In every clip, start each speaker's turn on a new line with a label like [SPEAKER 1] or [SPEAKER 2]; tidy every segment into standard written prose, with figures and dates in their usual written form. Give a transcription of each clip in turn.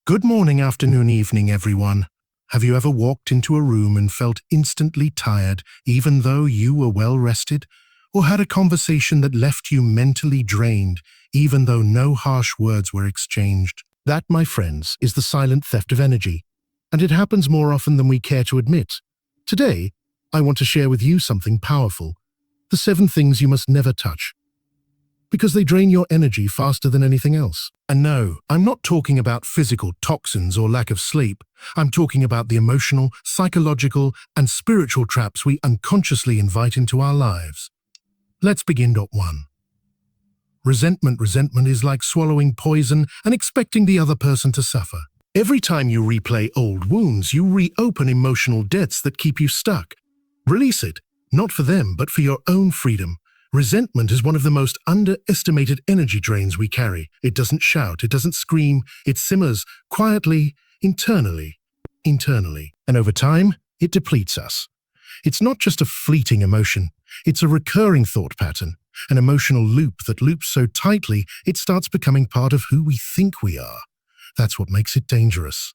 [SPEAKER 1] Good morning, afternoon, evening, everyone. Have you ever walked into a room and felt instantly tired, even though you were well rested? Or had a conversation that left you mentally drained, even though no harsh words were exchanged? That, my friends, is the silent theft of energy. And it happens more often than we care to admit. Today, I want to share with you something powerful. The 7 things you must never touch, because they drain your energy faster than anything else. And no, I'm not talking about physical toxins or lack of sleep. I'm talking about the emotional, psychological, and spiritual traps we unconsciously invite into our lives. Let's begin. 1. Resentment. Resentment is like swallowing poison and expecting the other person to suffer. Every time you replay old wounds, you reopen emotional debts that keep you stuck. Release it, not for them, but for your own freedom. Resentment is one of the most underestimated energy drains we carry. It doesn't shout, it doesn't scream, it simmers quietly, internally. And over time, it depletes us. It's not just a fleeting emotion, it's a recurring thought pattern, an emotional loop that loops so tightly it starts becoming part of who we think we are. That's what makes it dangerous.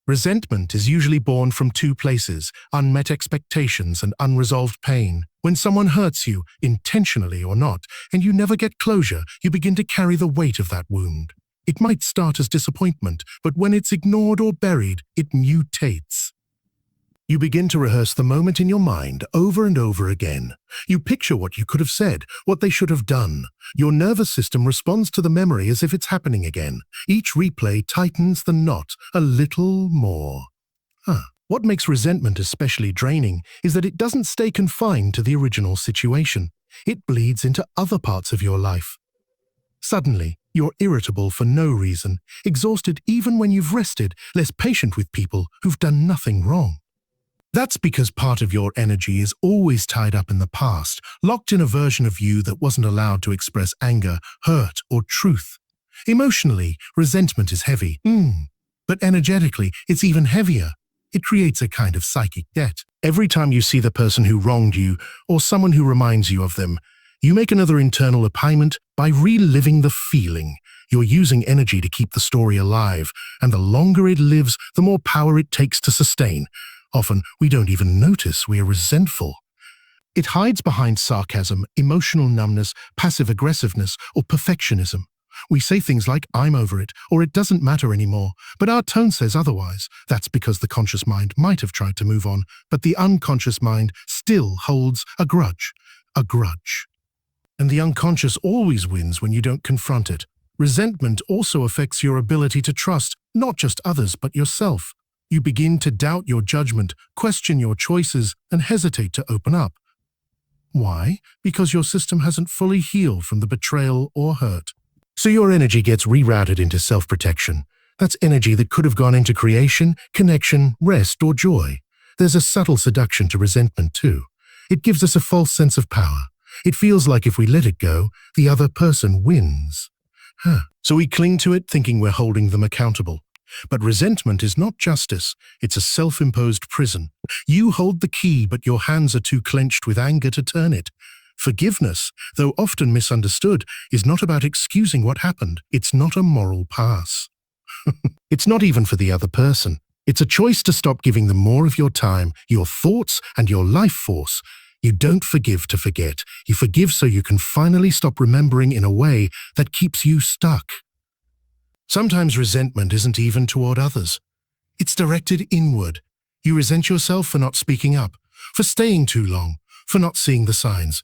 [SPEAKER 1] Resentment is usually born from 2 places: unmet expectations and unresolved pain. When someone hurts you, intentionally or not, and you never get closure, you begin to carry the weight of that wound. It might start as disappointment, but when it's ignored or buried, it mutates. You begin to rehearse the moment in your mind over and over again. You picture what you could have said, what they should have done. Your nervous system responds to the memory as if it's happening again. Each replay tightens the knot a little more. What makes resentment especially draining is that it doesn't stay confined to the original situation. It bleeds into other parts of your life. Suddenly, you're irritable for no reason, exhausted even when you've rested, less patient with people who've done nothing wrong. That's because part of your energy is always tied up in the past, locked in a version of you that wasn't allowed to express anger, hurt, or truth. Emotionally, resentment is heavy, but energetically, it's even heavier. It creates a kind of psychic debt. Every time you see the person who wronged you, or someone who reminds you of them, you make another internal payment by reliving the feeling. You're using energy to keep the story alive, and the longer it lives, the more power it takes to sustain. Often, we don't even notice we're resentful. It hides behind sarcasm, emotional numbness, passive aggressiveness, or perfectionism. We say things like, "I'm over it," or "it doesn't matter anymore," but our tone says otherwise. That's because the conscious mind might have tried to move on, but the unconscious mind still holds a grudge. And the unconscious always wins when you don't confront it. Resentment also affects your ability to trust, not just others, but yourself. You begin to doubt your judgment, question your choices, and hesitate to open up. Why? Because your system hasn't fully healed from the betrayal or hurt. So your energy gets rerouted into self-protection. That's energy that could have gone into creation, connection, rest, or joy. There's a subtle seduction to resentment too. It gives us a false sense of power. It feels like if we let it go, the other person wins. So we cling to it thinking we're holding them accountable. But resentment is not justice, it's a self-imposed prison. You hold the key, but your hands are too clenched with anger to turn it. Forgiveness, though often misunderstood, is not about excusing what happened. It's not a moral pass. It's not even for the other person. It's a choice to stop giving them more of your time, your thoughts, and your life force. You don't forgive to forget. You forgive so you can finally stop remembering in a way that keeps you stuck. Sometimes resentment isn't even toward others. It's directed inward. You resent yourself for not speaking up, for staying too long, for not seeing the signs.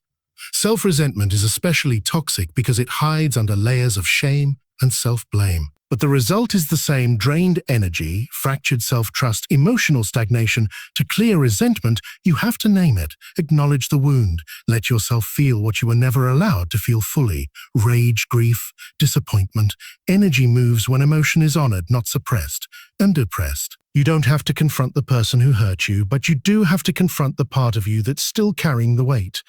[SPEAKER 1] Self-resentment is especially toxic because it hides under layers of shame and self-blame. But the result is the same: drained energy, fractured self-trust, emotional stagnation. To clear resentment, you have to name it, acknowledge the wound, let yourself feel what you were never allowed to feel fully. Rage, grief, disappointment. Energy moves when emotion is honored, not suppressed and depressed. You don't have to confront the person who hurt you, but you do have to confront the part of you that's still carrying the weight.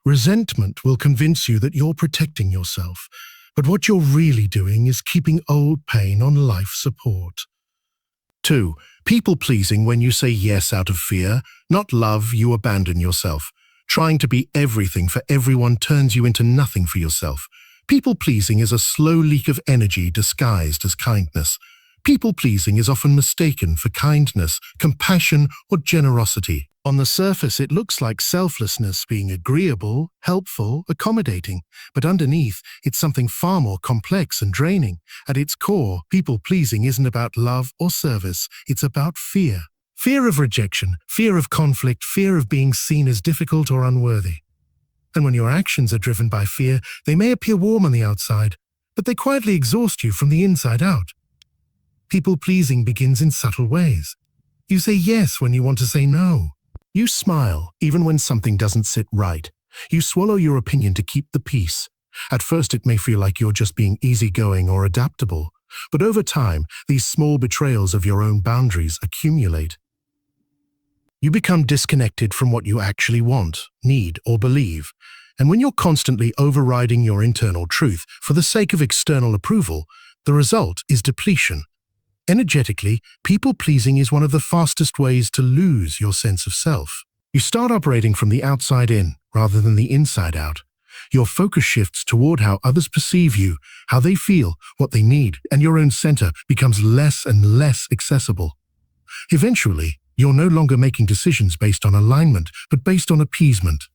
[SPEAKER 1] Resentment will convince you that you're protecting yourself. But what you're really doing is keeping old pain on life support. 2. People-pleasing. When you say yes out of fear, not love, you abandon yourself. Trying to be everything for everyone turns you into nothing for yourself. People-pleasing is a slow leak of energy disguised as kindness. People-pleasing is often mistaken for kindness, compassion, or generosity. On the surface, it looks like selflessness, being agreeable, helpful, accommodating. But underneath, it's something far more complex and draining. At its core, people-pleasing isn't about love or service. It's about fear. Fear of rejection, fear of conflict, fear of being seen as difficult or unworthy. And when your actions are driven by fear, they may appear warm on the outside, but they quietly exhaust you from the inside out. People-pleasing begins in subtle ways. You say yes when you want to say no. You smile even when something doesn't sit right. You swallow your opinion to keep the peace. At first it may feel like you're just being easygoing or adaptable, but over time, these small betrayals of your own boundaries accumulate. You become disconnected from what you actually want, need, or believe. And when you're constantly overriding your internal truth for the sake of external approval, the result is depletion. Energetically, people-pleasing is one of the fastest ways to lose your sense of self. You start operating from the outside in, rather than the inside out. Your focus shifts toward how others perceive you, how they feel, what they need, and your own center becomes less and less accessible. Eventually, you're no longer making decisions based on alignment, but based on appeasement.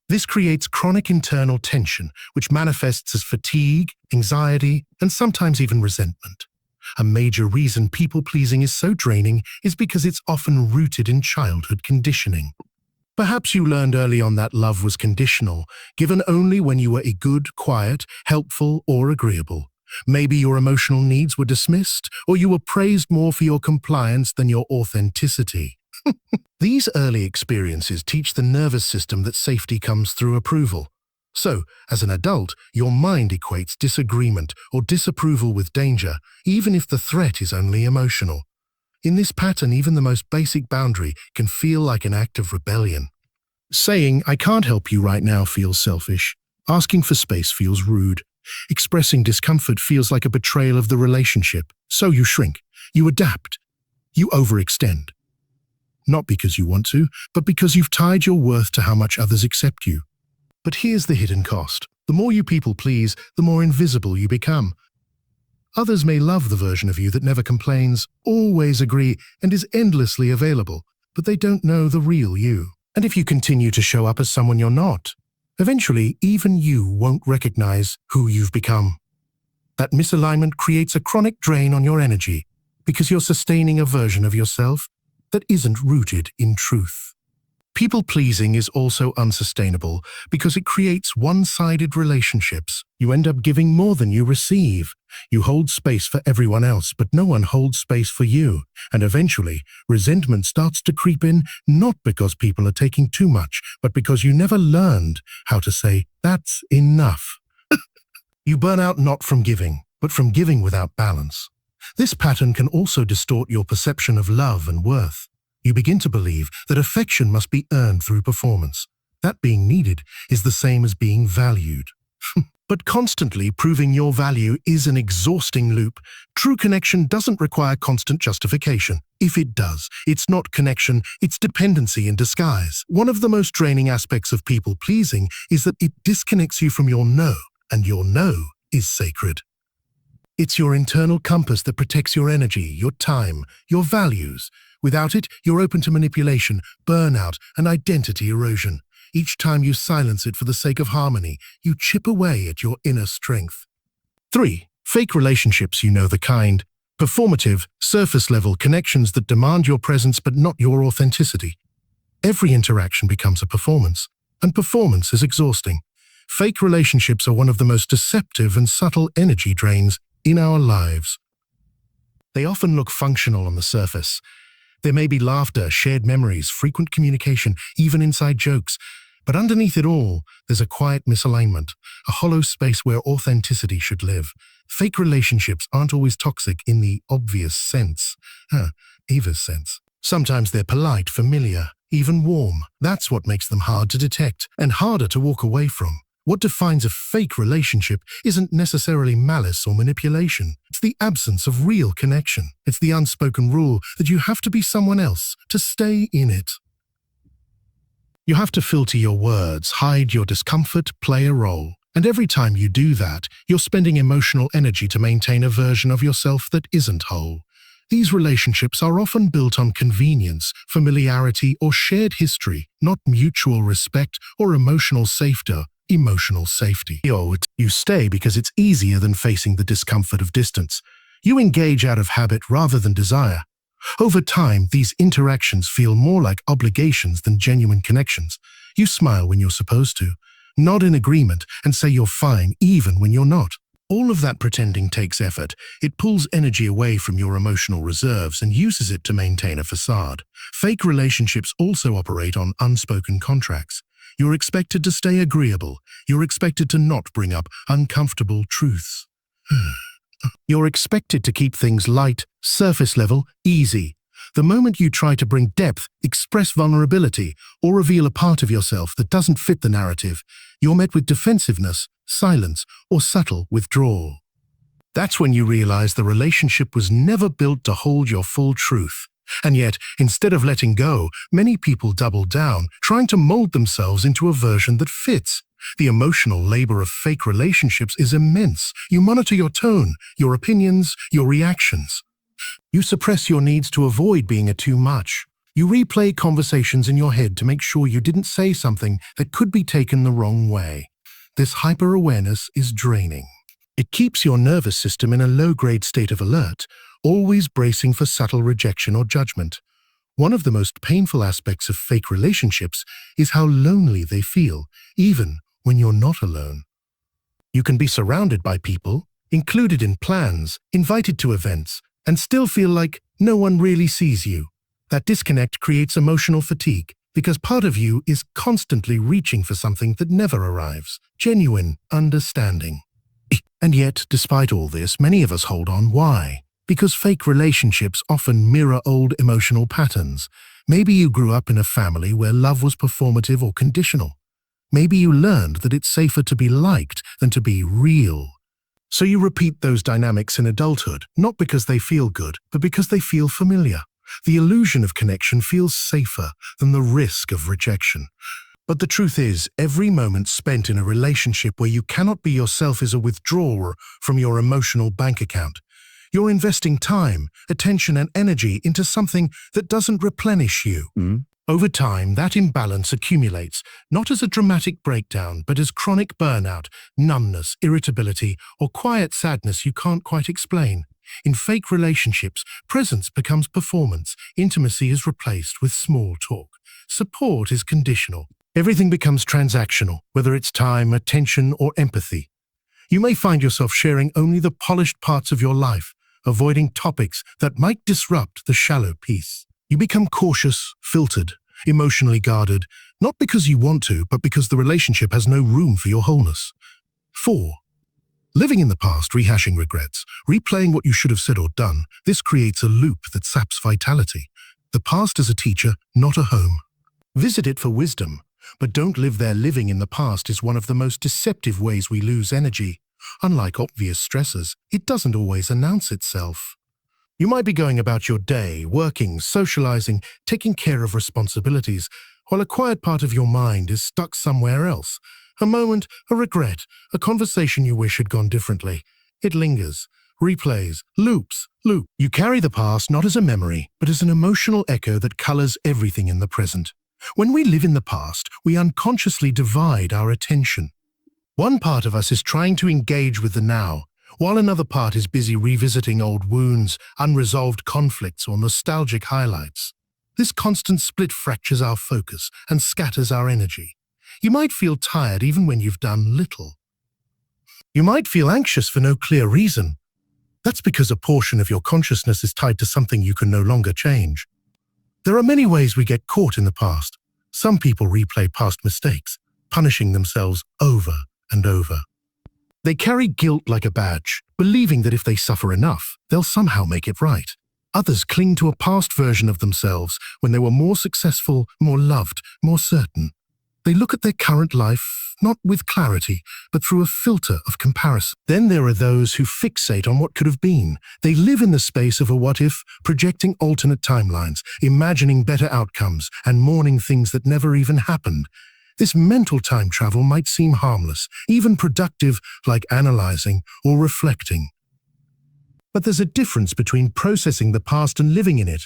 [SPEAKER 1] This creates chronic internal tension, which manifests as fatigue, anxiety, and sometimes even resentment. A major reason people-pleasing is so draining is because it's often rooted in childhood conditioning. Perhaps you learned early on that love was conditional, given only when you were good, quiet, helpful, or agreeable. Maybe your emotional needs were dismissed, or you were praised more for your compliance than your authenticity. These early experiences teach the nervous system that safety comes through approval. So, as an adult, your mind equates disagreement or disapproval with danger, even if the threat is only emotional. In this pattern, even the most basic boundary can feel like an act of rebellion. Saying, "I can't help you right now," feels selfish. Asking for space feels rude. Expressing discomfort feels like a betrayal of the relationship. So you shrink. You adapt. You overextend. Not because you want to, but because you've tied your worth to how much others accept you. But here's the hidden cost. The more you people please, the more invisible you become. Others may love the version of you that never complains, always agree, and is endlessly available, but they don't know the real you. And if you continue to show up as someone you're not, eventually even you won't recognize who you've become. That misalignment creates a chronic drain on your energy because you're sustaining a version of yourself that isn't rooted in truth. People-pleasing is also unsustainable because it creates one-sided relationships. You end up giving more than you receive. You hold space for everyone else, but no one holds space for you. And eventually, resentment starts to creep in, not because people are taking too much, but because you never learned how to say, "That's enough." You burn out not from giving, but from giving without balance. This pattern can also distort your perception of love and worth. You begin to believe that affection must be earned through performance. That being needed is the same as being valued. But constantly proving your value is an exhausting loop. True connection doesn't require constant justification. If it does, it's not connection, it's dependency in disguise. One of the most draining aspects of people-pleasing is that it disconnects you from your no, and your no is sacred. It's your internal compass that protects your energy, your time, your values. Without it, you're open to manipulation, burnout, and identity erosion. Each time you silence it for the sake of harmony, you chip away at your inner strength. 3. Fake relationships, you know the kind. Performative, surface-level connections that demand your presence but not your authenticity. Every interaction becomes a performance, and performance is exhausting. Fake relationships are one of the most deceptive and subtle energy drains in our lives. They often look functional on the surface. There may be laughter, shared memories, frequent communication, even inside jokes. But underneath it all, there's a quiet misalignment, a hollow space where authenticity should live. Fake relationships aren't always toxic in the obvious sense. Eva's sense. Sometimes they're polite, familiar, even warm. That's what makes them hard to detect and harder to walk away from. What defines a fake relationship isn't necessarily malice or manipulation. It's the absence of real connection. It's the unspoken rule that you have to be someone else to stay in it. You have to filter your words, hide your discomfort, play a role. And every time you do that, you're spending emotional energy to maintain a version of yourself that isn't whole. These relationships are often built on convenience, familiarity, or shared history, not mutual respect or emotional safety. You stay because it's easier than facing the discomfort of distance. You engage out of habit rather than desire. Over time, these interactions feel more like obligations than genuine connections. You smile when you're supposed to, nod in agreement, and say you're fine even when you're not. All of that pretending takes effort. It pulls energy away from your emotional reserves and uses it to maintain a facade. Fake relationships also operate on unspoken contracts. You're expected to stay agreeable. You're expected to not bring up uncomfortable truths. You're expected to keep things light, surface level, easy. The moment you try to bring depth, express vulnerability, or reveal a part of yourself that doesn't fit the narrative, you're met with defensiveness, silence, or subtle withdrawal. That's when you realize the relationship was never built to hold your full truth. And yet, instead of letting go, many people double down, trying to mold themselves into a version that fits. The emotional labor of fake relationships is immense. You monitor your tone, your opinions, your reactions. You suppress your needs to avoid being a too much. You replay conversations in your head to make sure you didn't say something that could be taken the wrong way. This hyper-awareness is draining. It keeps your nervous system in a low-grade state of alert, always bracing for subtle rejection or judgment. One of the most painful aspects of fake relationships is how lonely they feel, even when you're not alone. You can be surrounded by people, included in plans, invited to events, and still feel like no one really sees you. That disconnect creates emotional fatigue because part of you is constantly reaching for something that never arrives, genuine understanding. And yet, despite all this, many of us hold on. Why? Because fake relationships often mirror old emotional patterns. Maybe you grew up in a family where love was performative or conditional. Maybe you learned that it's safer to be liked than to be real. So you repeat those dynamics in adulthood, not because they feel good, but because they feel familiar. The illusion of connection feels safer than the risk of rejection. But the truth is, every moment spent in a relationship where you cannot be yourself is a withdrawal from your emotional bank account. You're investing time, attention, and energy into something that doesn't replenish you. Over time, that imbalance accumulates, not as a dramatic breakdown, but as chronic burnout, numbness, irritability, or quiet sadness you can't quite explain. In fake relationships, presence becomes performance, intimacy is replaced with small talk. Support is conditional. Everything becomes transactional, whether it's time, attention, or empathy. You may find yourself sharing only the polished parts of your life, avoiding topics that might disrupt the shallow piece. You become cautious, filtered, emotionally guarded, not because you want to, but because the relationship has no room for your wholeness. 4. Living in the past, rehashing regrets, replaying what you should have said or done, this creates a loop that saps vitality. The past is a teacher, not a home. Visit it for wisdom, but don't live there. Living in the past is one of the most deceptive ways we lose energy. Unlike obvious stressors, it doesn't always announce itself. You might be going about your day, working, socializing, taking care of responsibilities, while a quiet part of your mind is stuck somewhere else. A moment, a regret, a conversation you wish had gone differently. It lingers, replays, loops. You carry the past not as a memory, but as an emotional echo that colors everything in the present. When we live in the past, we unconsciously divide our attention. One part of us is trying to engage with the now, while another part is busy revisiting old wounds, unresolved conflicts, or nostalgic highlights. This constant split fractures our focus and scatters our energy. You might feel tired even when you've done little. You might feel anxious for no clear reason. That's because a portion of your consciousness is tied to something you can no longer change. There are many ways we get caught in the past. Some people replay past mistakes, punishing themselves over and over. They carry guilt like a badge, believing that if they suffer enough, they'll somehow make it right. Others cling to a past version of themselves when they were more successful, more loved, more certain. They look at their current life, not with clarity, but through a filter of comparison. Then there are those who fixate on what could have been. They live in the space of a what-if, projecting alternate timelines, imagining better outcomes, and mourning things that never even happened. This mental time travel might seem harmless, even productive, like analyzing or reflecting. But there's a difference between processing the past and living in it.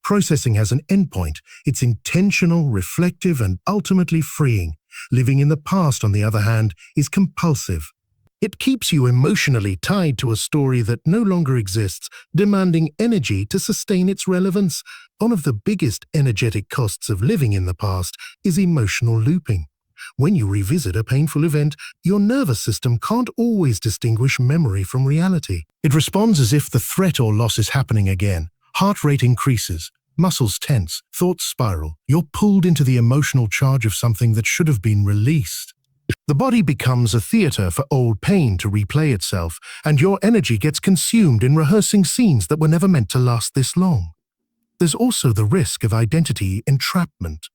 [SPEAKER 1] Processing has an endpoint. It's intentional, reflective, and ultimately freeing. Living in the past, on the other hand, is compulsive. It keeps you emotionally tied to a story that no longer exists, demanding energy to sustain its relevance. One of the biggest energetic costs of living in the past is emotional looping. When you revisit a painful event, your nervous system can't always distinguish memory from reality. It responds as if the threat or loss is happening again. Heart rate increases, muscles tense, thoughts spiral. You're pulled into the emotional charge of something that should have been released. The body becomes a theater for old pain to replay itself, and your energy gets consumed in rehearsing scenes that were never meant to last this long. There's also the risk of identity entrapment.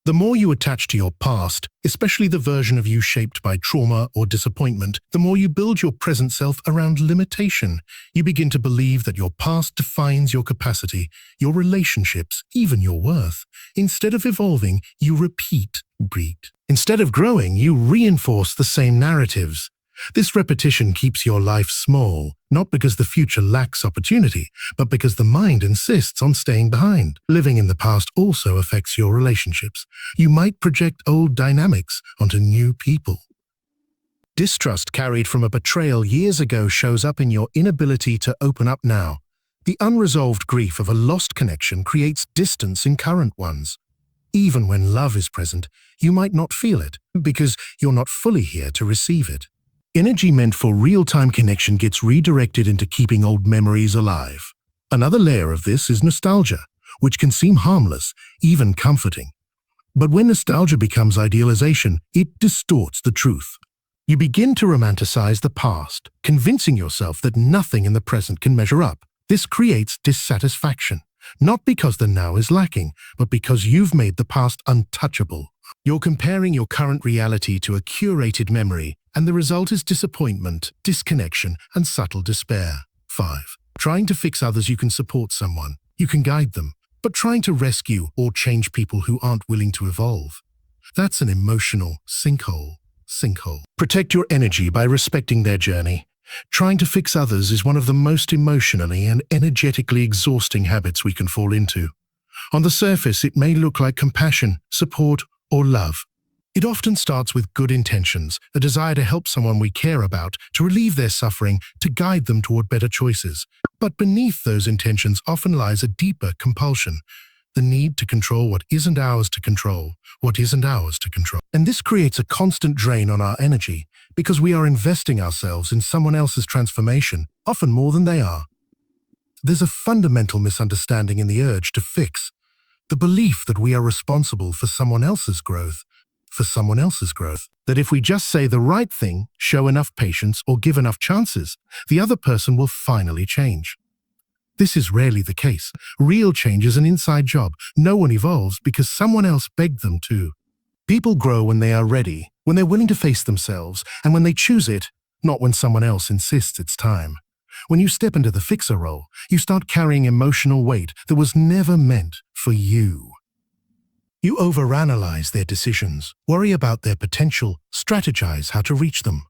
[SPEAKER 1] The more you attach to your past, especially the version of you shaped by trauma or disappointment, the more you build your present self around limitation. You begin to believe that your past defines your capacity, your relationships, even your worth. Instead of evolving, you repeat. Instead of growing, you reinforce the same narratives. This repetition keeps your life small, not because the future lacks opportunity, but because the mind insists on staying behind. Living in the past also affects your relationships. You might project old dynamics onto new people. Distrust carried from a betrayal years ago shows up in your inability to open up now. The unresolved grief of a lost connection creates distance in current ones. Even when love is present, you might not feel it, because you're not fully here to receive it. Energy meant for real-time connection gets redirected into keeping old memories alive. Another layer of this is nostalgia, which can seem harmless, even comforting. But when nostalgia becomes idealization, it distorts the truth. You begin to romanticize the past, convincing yourself that nothing in the present can measure up. This creates dissatisfaction, not because the now is lacking, but because you've made the past untouchable. You're comparing your current reality to a curated memory, and the result is disappointment, disconnection, and subtle despair. 5. Trying to fix others. You can support someone, you can guide them, but trying to rescue or change people who aren't willing to evolve, that's an emotional sinkhole. Protect your energy by respecting their journey. Trying to fix others is one of the most emotionally and energetically exhausting habits we can fall into. On the surface, it may look like compassion, support, or love. It often starts with good intentions, a desire to help someone we care about, to relieve their suffering, to guide them toward better choices. But beneath those intentions often lies a deeper compulsion, the need to control what isn't ours to control, And this creates a constant drain on our energy, because we are investing ourselves in someone else's transformation, often more than they are. There's a fundamental misunderstanding in the urge to fix, the belief that we are responsible for someone else's growth, that if we just say the right thing, show enough patience, or give enough chances, the other person will finally change. This is rarely the case. Real change is an inside job. No one evolves because someone else begged them to. People grow when they are ready, when they're willing to face themselves, and when they choose it, not when someone else insists it's time. When you step into the fixer role, you start carrying emotional weight that was never meant for you. You overanalyze their decisions, worry about their potential, strategize how to reach them.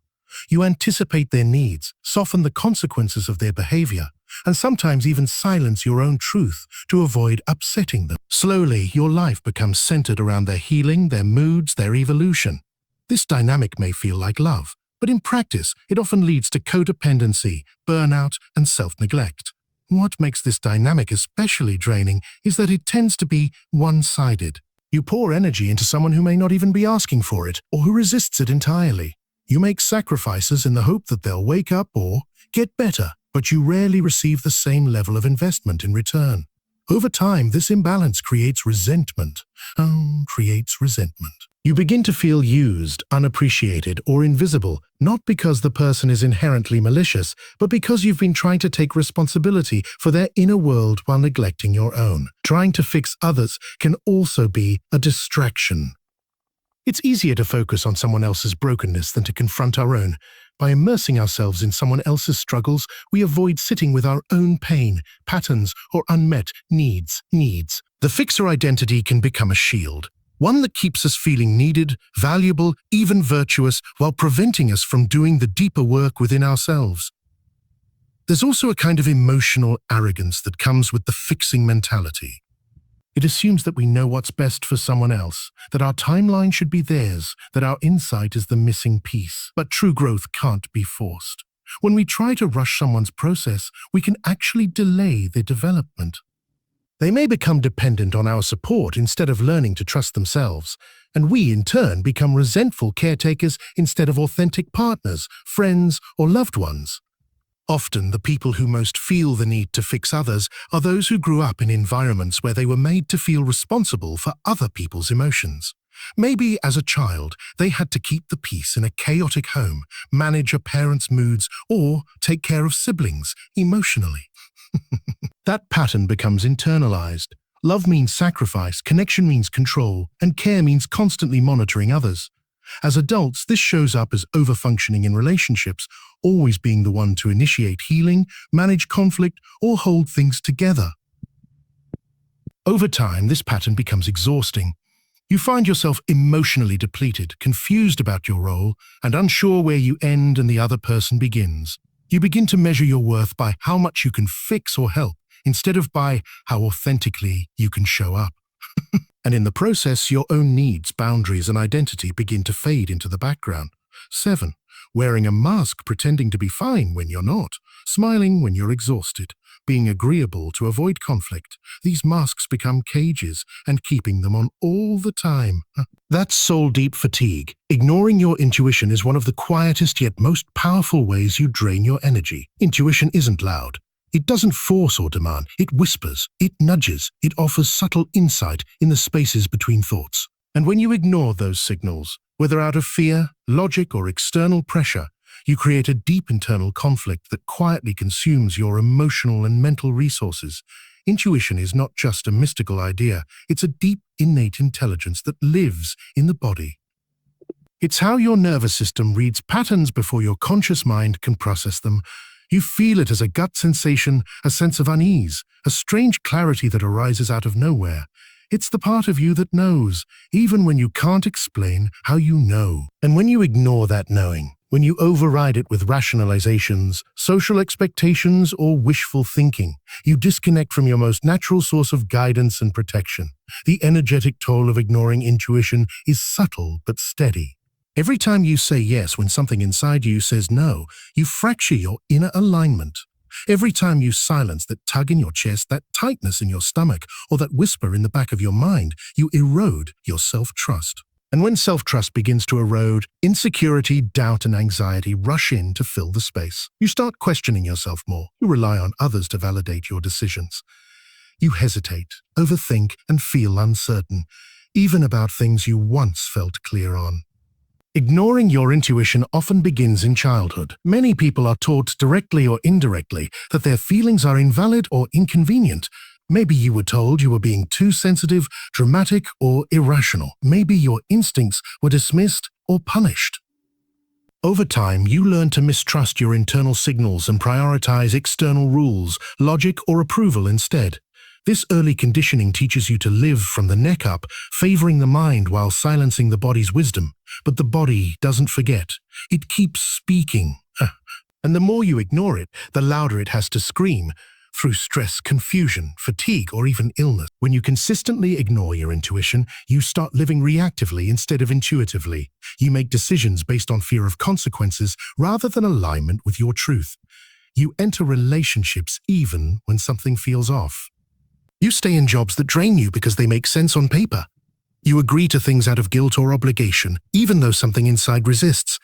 [SPEAKER 1] You anticipate their needs, soften the consequences of their behavior, and sometimes even silence your own truth to avoid upsetting them. Slowly, your life becomes centered around their healing, their moods, their evolution. This dynamic may feel like love, but in practice, it often leads to codependency, burnout, and self-neglect. What makes this dynamic especially draining is that it tends to be one-sided. You pour energy into someone who may not even be asking for it, or who resists it entirely. You make sacrifices in the hope that they'll wake up or get better, but you rarely receive the same level of investment in return. Over time, this imbalance creates resentment. You begin to feel used, unappreciated, or invisible, not because the person is inherently malicious, but because you've been trying to take responsibility for their inner world while neglecting your own. Trying to fix others can also be a distraction. It's easier to focus on someone else's brokenness than to confront our own. By immersing ourselves in someone else's struggles, we avoid sitting with our own pain, patterns, or unmet needs. The fixer identity can become a shield. One that keeps us feeling needed, valuable, even virtuous, while preventing us from doing the deeper work within ourselves. There's also a kind of emotional arrogance that comes with the fixing mentality. It assumes that we know what's best for someone else, that our timeline should be theirs, that our insight is the missing piece. But true growth can't be forced. When we try to rush someone's process, we can actually delay their development. They may become dependent on our support instead of learning to trust themselves, and we, in turn, become resentful caretakers instead of authentic partners, friends, or loved ones. Often, the people who most feel the need to fix others are those who grew up in environments where they were made to feel responsible for other people's emotions. Maybe, as a child, they had to keep the peace in a chaotic home, manage a parent's moods, or take care of siblings emotionally. That pattern becomes internalized. Love means sacrifice, connection means control, and care means constantly monitoring others. As adults, this shows up as overfunctioning in relationships, always being the one to initiate healing, manage conflict, or hold things together. Over time, this pattern becomes exhausting. You find yourself emotionally depleted, confused about your role, and unsure where you end and the other person begins. You begin to measure your worth by how much you can fix or help, instead of by how authentically you can show up. And in the process, your own needs, boundaries, and identity begin to fade into the background. 7. Wearing a mask pretending to be fine when you're not. Smiling when you're exhausted. Being agreeable to avoid conflict. These masks become cages, and keeping them on all the time. That's soul-deep fatigue. Ignoring your intuition is one of the quietest yet most powerful ways you drain your energy. Intuition isn't loud. It doesn't force or demand. It whispers, it nudges, it offers subtle insight in the spaces between thoughts. And when you ignore those signals, whether out of fear, logic, or external pressure, you create a deep internal conflict that quietly consumes your emotional and mental resources. Intuition is not just a mystical idea, it's a deep, innate intelligence that lives in the body. It's how your nervous system reads patterns before your conscious mind can process them. You feel it as a gut sensation, a sense of unease, a strange clarity that arises out of nowhere. It's the part of you that knows, even when you can't explain how you know. And when you ignore that knowing, when you override it with rationalizations, social expectations, or wishful thinking, you disconnect from your most natural source of guidance and protection. The energetic toll of ignoring intuition is subtle but steady. Every time you say yes when something inside you says no, you fracture your inner alignment. Every time you silence that tug in your chest, that tightness in your stomach, or that whisper in the back of your mind, you erode your self-trust. And when self-trust begins to erode, insecurity, doubt, and anxiety rush in to fill the space. You start questioning yourself more. You rely on others to validate your decisions. You hesitate, overthink, and feel uncertain, even about things you once felt clear on. Ignoring your intuition often begins in childhood. Many people are taught directly or indirectly that their feelings are invalid or inconvenient. Maybe you were told you were being too sensitive, dramatic, or irrational. Maybe your instincts were dismissed or punished. Over time, you learn to mistrust your internal signals and prioritize external rules, logic, or approval instead. This early conditioning teaches you to live from the neck up, favoring the mind while silencing the body's wisdom. But the body doesn't forget. It keeps speaking. And the more you ignore it, the louder it has to scream, through stress, confusion, fatigue, or even illness. When you consistently ignore your intuition, you start living reactively instead of intuitively. You make decisions based on fear of consequences rather than alignment with your truth. You enter relationships even when something feels off. You stay in jobs that drain you because they make sense on paper. You agree to things out of guilt or obligation, even though something inside resists.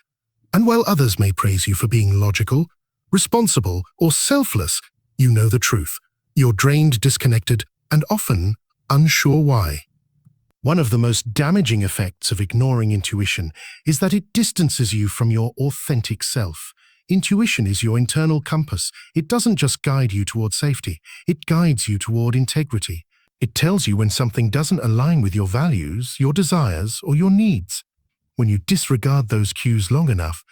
[SPEAKER 1] And while others may praise you for being logical, responsible, or selfless, you know the truth. You're drained, disconnected, and often unsure why. One of the most damaging effects of ignoring intuition is that it distances you from your authentic self. Intuition is your internal compass. It doesn't just guide you toward safety, it guides you toward integrity. It tells you when something doesn't align with your values, your desires, or your needs. When you disregard those cues long enough,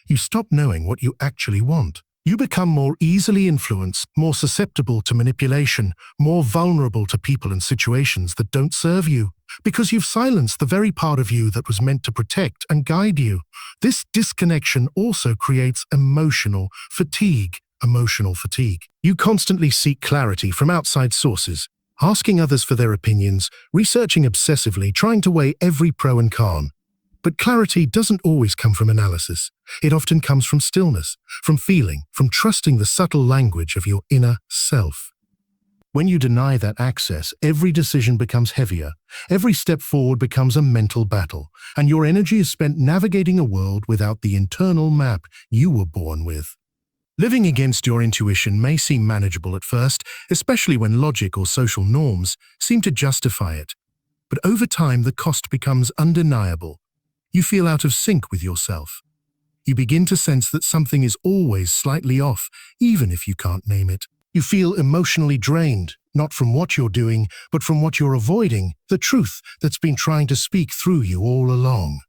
[SPEAKER 1] you stop knowing what you actually want. You become more easily influenced, more susceptible to manipulation, more vulnerable to people and situations that don't serve you, because you've silenced the very part of you that was meant to protect and guide you. This disconnection also creates emotional fatigue. You constantly seek clarity from outside sources, asking others for their opinions, researching obsessively, trying to weigh every pro and con. But clarity doesn't always come from analysis. It often comes from stillness, from feeling, from trusting the subtle language of your inner self. When you deny that access, every decision becomes heavier. Every step forward becomes a mental battle, and your energy is spent navigating a world without the internal map you were born with. Living against your intuition may seem manageable at first, especially when logic or social norms seem to justify it. But over time, the cost becomes undeniable. You feel out of sync with yourself. You begin to sense that something is always slightly off, even if you can't name it. You feel emotionally drained, not from what you're doing, but from what you're avoiding, the truth that's been trying to speak through you all along.